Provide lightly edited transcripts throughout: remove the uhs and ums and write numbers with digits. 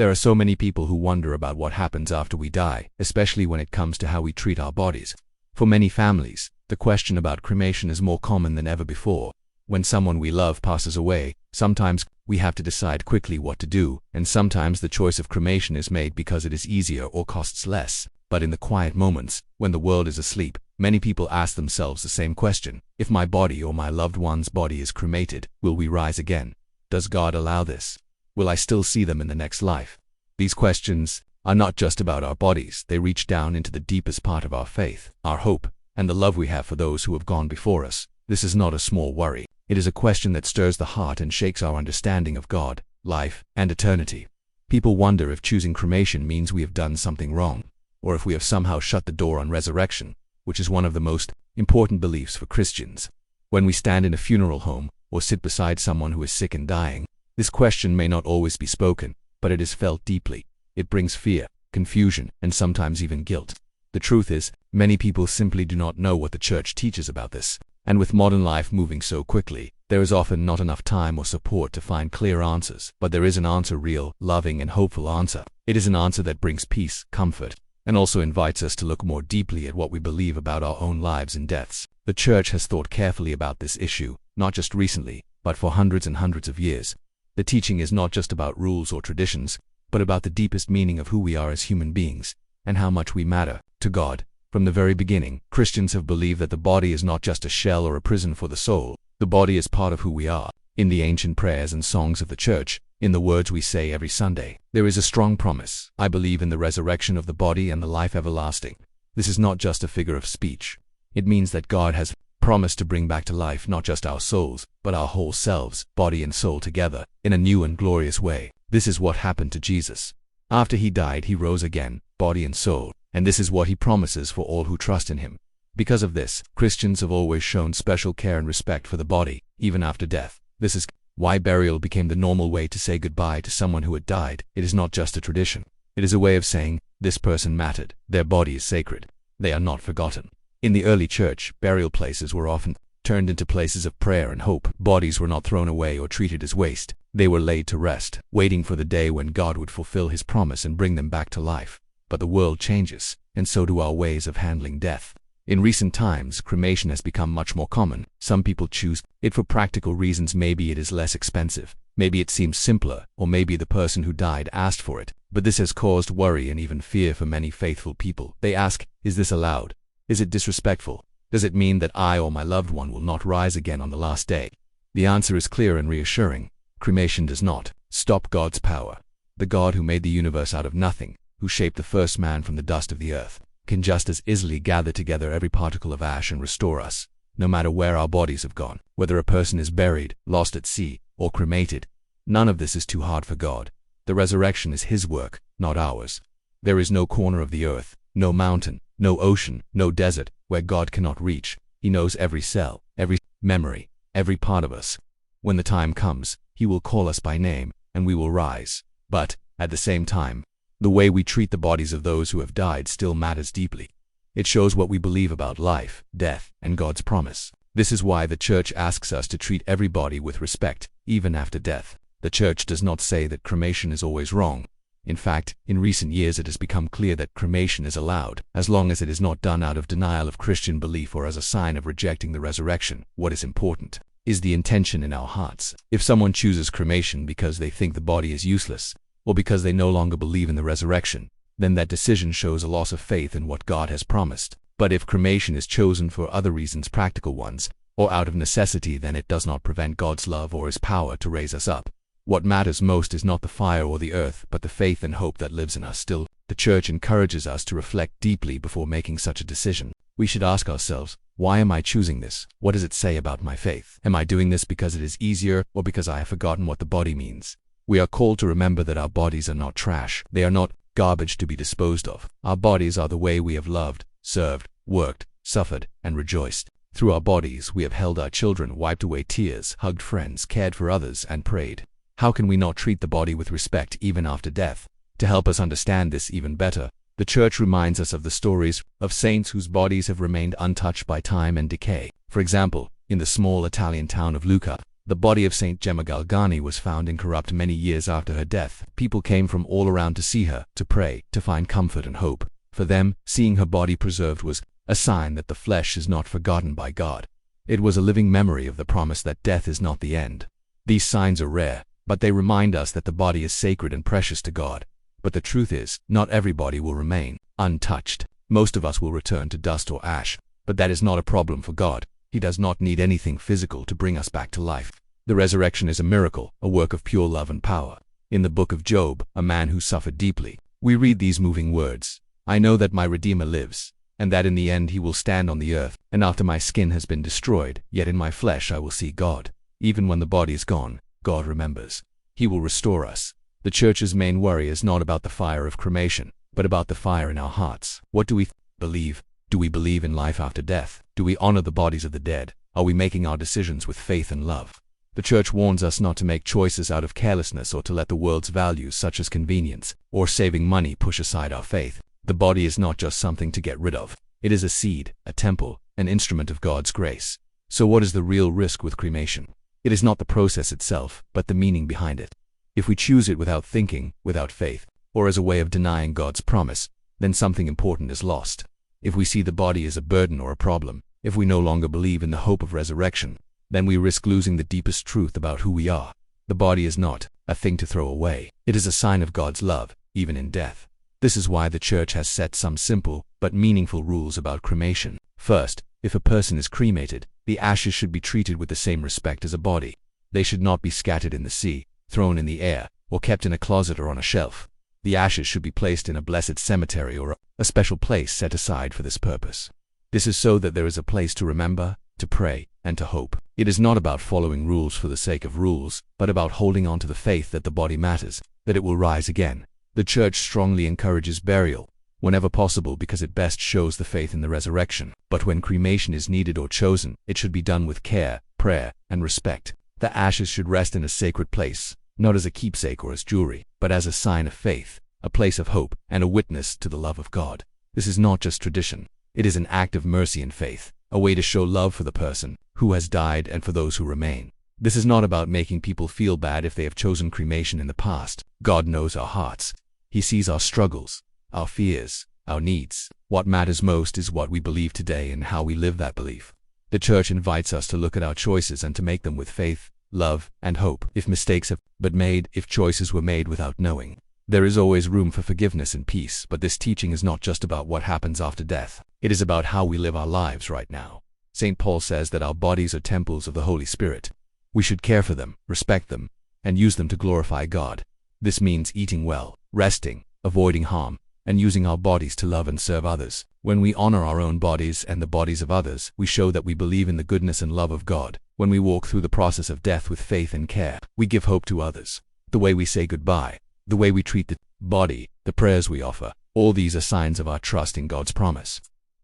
There are so many people who wonder about what happens after we die, especially when it comes to how we treat our bodies. For many families, the question about cremation is more common than ever before. When someone we love passes away, sometimes we have to decide quickly what to do, and sometimes the choice of cremation is made because it is easier or costs less. But in the quiet moments, when the world is asleep, many people ask themselves the same question. If my body or my loved one's body is cremated, will we rise again? Does God allow this? Will I still see them in the next life? These questions are not just about our bodies. They reach down into the deepest part of our faith, our hope, and the love we have for those who have gone before us. This is not a small worry. It is a question that stirs the heart and shakes our understanding of God, life, and eternity. People wonder if choosing cremation means we have done something wrong, or if we have somehow shut the door on resurrection, which is one of the most important beliefs for Christians. When we stand in a funeral home or sit beside someone who is sick and dying, this question may not always be spoken, but it is felt deeply. It brings fear, confusion, and sometimes even guilt. The truth is, many people simply do not know what the church teaches about this, and with modern life moving so quickly, there is often not enough time or support to find clear answers. But there is an answer, real, loving, and hopeful answer. It is an answer that brings peace, comfort, and also invites us to look more deeply at what we believe about our own lives and deaths. The church has thought carefully about this issue, not just recently, but for hundreds and hundreds of years. The teaching is not just about rules or traditions, but about the deepest meaning of who we are as human beings, and how much we matter to God. From the very beginning, Christians have believed that the body is not just a shell or a prison for the soul. The body is part of who we are. In the ancient prayers and songs of the church, in the words we say every Sunday, there is a strong promise. I believe in the resurrection of the body and the life everlasting. This is not just a figure of speech. It means that God has promised to bring back to life not just our souls, but our whole selves, body and soul together, in a new and glorious way. This is what happened to Jesus. After he died, he rose again, body and soul, and this is what he promises for all who trust in him. Because of this, Christians have always shown special care and respect for the body, even after death. This is why burial became the normal way to say goodbye to someone who had died. It is not just a tradition. It is a way of saying, this person mattered. Their body is sacred. They are not forgotten. In the early church, burial places were often turned into places of prayer and hope. Bodies were not thrown away or treated as waste. They were laid to rest, waiting for the day when God would fulfill his promise and bring them back to life. But the world changes, and so do our ways of handling death. In recent times, cremation has become much more common. Some people choose it for practical reasons. Maybe it is less expensive, maybe it seems simpler, or maybe the person who died asked for it. But this has caused worry and even fear for many faithful people. They ask, is this allowed? Is it disrespectful? Does it mean that I or my loved one will not rise again on the last day? The answer is clear and reassuring. Cremation does not stop God's power. The God who made the universe out of nothing, who shaped the first man from the dust of the earth, can just as easily gather together every particle of ash and restore us, no matter where our bodies have gone. Whether a person is buried, lost at sea, or cremated, none of this is too hard for God. The resurrection is his work, not ours. There is no corner of the earth, no mountain, no ocean, no desert, where God cannot reach. He knows every cell, every memory, every part of us. When the time comes, he will call us by name, and we will rise. But, at the same time, the way we treat the bodies of those who have died still matters deeply. It shows what we believe about life, death, and God's promise. This is why the church asks us to treat every body with respect, even after death. The church does not say that cremation is always wrong. In fact, in recent years it has become clear that cremation is allowed, as long as it is not done out of denial of Christian belief or as a sign of rejecting the resurrection. What is important is the intention in our hearts. If someone chooses cremation because they think the body is useless, or because they no longer believe in the resurrection, then that decision shows a loss of faith in what God has promised. But if cremation is chosen for other reasons, practical ones, or out of necessity, then it does not prevent God's love or his power to raise us up. What matters most is not the fire or the earth, but the faith and hope that lives in us still. The church encourages us to reflect deeply before making such a decision. We should ask ourselves, why am I choosing this? What does it say about my faith? Am I doing this because it is easier, or because I have forgotten what the body means? We are called to remember that our bodies are not trash. They are not garbage to be disposed of. Our bodies are the way we have loved, served, worked, suffered, and rejoiced. Through our bodies, we have held our children, wiped away tears, hugged friends, cared for others, and prayed. How can we not treat the body with respect even after death? To help us understand this even better, the church reminds us of the stories of saints whose bodies have remained untouched by time and decay. For example, in the small Italian town of Lucca, The body of Saint Gemma Galgani was found incorrupt many years after her death. People came from all around to see her, to pray, to find comfort and hope. For them, seeing her body preserved was a sign that the flesh is not forgotten by God. It was a living memory of the promise that death is not the end. These signs are rare, but they remind us that the body is sacred and precious to God. But the truth is, not every body will remain untouched. Most of us will return to dust or ash, but that is not a problem for God. He does not need anything physical to bring us back to life. The resurrection is a miracle, a work of pure love and power. In the book of Job, a man who suffered deeply, we read these moving words: "I know that my Redeemer lives, and that in the end he will stand on the earth, and after my skin has been destroyed, yet in my flesh I will see God. Even when the body is gone, God remembers. He will restore us." The Church's main worry is not about the fire of cremation, but about the fire in our hearts. What do we believe? Do we believe in life after death? Do we honor the bodies of the dead? Are we making our decisions with faith and love? The Church warns us not to make choices out of carelessness or to let the world's values such as convenience or saving money push aside our faith. The body is not just something to get rid of. It is a seed, a temple, an instrument of God's grace. So what is the real risk with cremation? It is not the process itself, but the meaning behind it. If we choose it without thinking, without faith, or as a way of denying God's promise, then something important is lost. If we see the body as a burden or a problem, if we no longer believe in the hope of resurrection, then we risk losing the deepest truth about who we are. The body is not a thing to throw away. It is a sign of God's love, even in death. This is why the Church has set some simple but meaningful rules about cremation. First, if a person is cremated, the ashes should be treated with the same respect as a body. They should not be scattered in the sea, thrown in the air, or kept in a closet or on a shelf. The ashes should be placed in a blessed cemetery or a special place set aside for this purpose. This is so that there is a place to remember, to pray, and to hope. It is not about following rules for the sake of rules, but about holding on to the faith that the body matters, that it will rise again. The Church strongly encourages burial, whenever possible, because it best shows the faith in the resurrection. But when cremation is needed or chosen, it should be done with care, prayer, and respect. The ashes should rest in a sacred place, not as a keepsake or as jewelry, but as a sign of faith, a place of hope, and a witness to the love of God. This is not just tradition. It is an act of mercy and faith, a way to show love for the person who has died and for those who remain. This is not about making people feel bad if they have chosen cremation in the past. God knows our hearts. He sees our struggles, our fears, our needs. What matters most is what we believe today and how we live that belief. The Church invites us to look at our choices and to make them with faith, love, and hope. If mistakes have been made, if choices were made without knowing, there is always room for forgiveness and peace. But this teaching is not just about what happens after death. It is about how we live our lives right now. St. Paul says that our bodies are temples of the Holy Spirit. We should care for them, respect them, and use them to glorify God. This means eating well, resting, avoiding harm, and using our bodies to love and serve others. When we honor our own bodies and the bodies of others, we show that we believe in the goodness and love of God. When we walk through the process of death with faith and care, we give hope to others. The way we say goodbye, the way we treat the body, the prayers we offer, all these are signs of our trust in God's promise.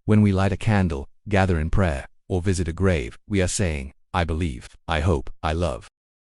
When we light a candle, gather in prayer, or visit a grave, we are saying, "I believe, I hope, I love."